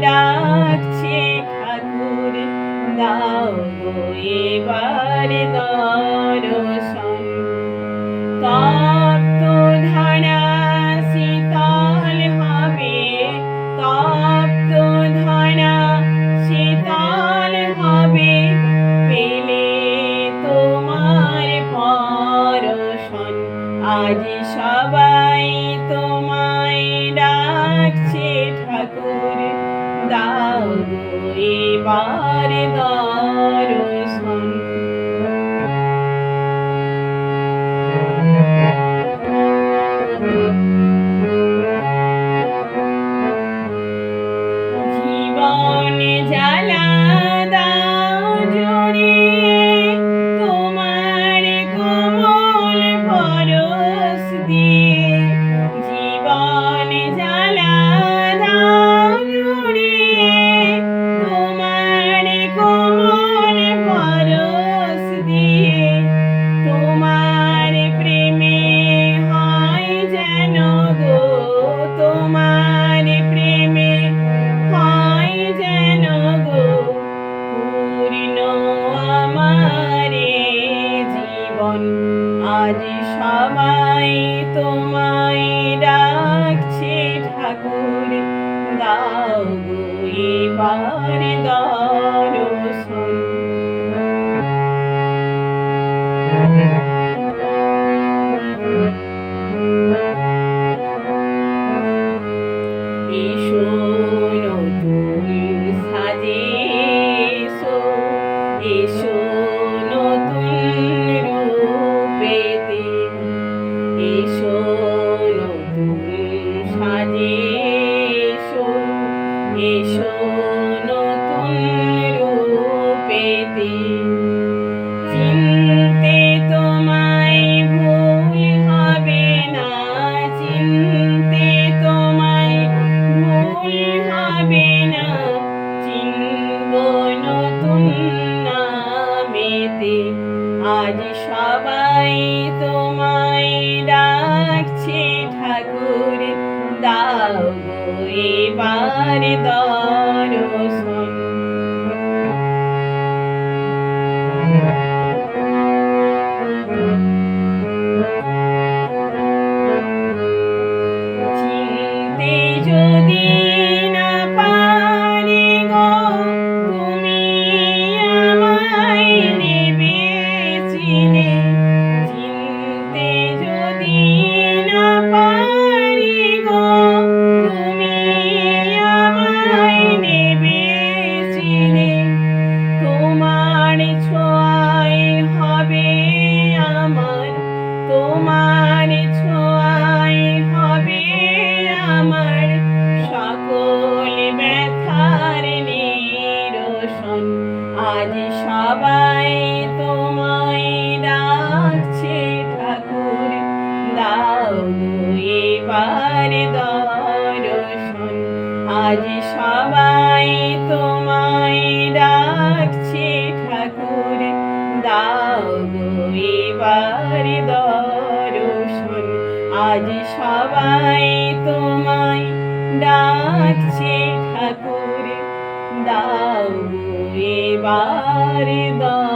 ডাকছে ঠাকুর দাও গো এবার দর্শন। তপ্ত ধরা শীতল হবে, তপ্ত ধরা শীতল হবে পেলে তোমার পরশন। আজ সবাই তোমায় ডাকছে ঠাকুর দাও গো এবার দর্শন। জীবন জ্বালা দাও জড়িয়ে তোমার কোমল পরশ দিয়ে। জীবন জ্বালা দাও জড়িয়ে তোমার কোমল পরশ দিয়ে। তোমার প্রেমে হয় যেন গো, তোমার প্রেমে হয় যেন গো পূর্ণ আমার জীবন। আজ সবাই তোমায় ডাকছে ঠাকুর দাও গো এবার দর্শন। এসো নতুন সাজে এসো, এসো নতুন রূপেতে। এসো নতুন সাজে এসো, এসো নতুন রূপেতে। চিনতে তোমায় ভুল হবে না, চিনতে তোমায় ভুল হবে না। চিনব নতুন নামেতে। আজ সবাই তোমায় ডাকছে ঠাকুর দাও গো এবার দর্শন। চিনতে যদি না পারি গো তুমি আমায় নেবে চিনে। চিনতে যদি না পারি গো তুমি আমায় নেবে চিনে। তোমার ছোঁয়ায় হবে আমার, তোমার ছোঁয়ায় হবে আমার সকল ব্যথার নিরসন। আজ সবাই তোমায় ডাকছে ঠাকুর দাও গো এবার দর্শন। আজ সবাই তোমায় ডাকছে ঠাকুর দাও গো এবার দর্শন। আজ সবাই তোমায় ডাকছে ঠাকুর দাও গো এবার দর্শন।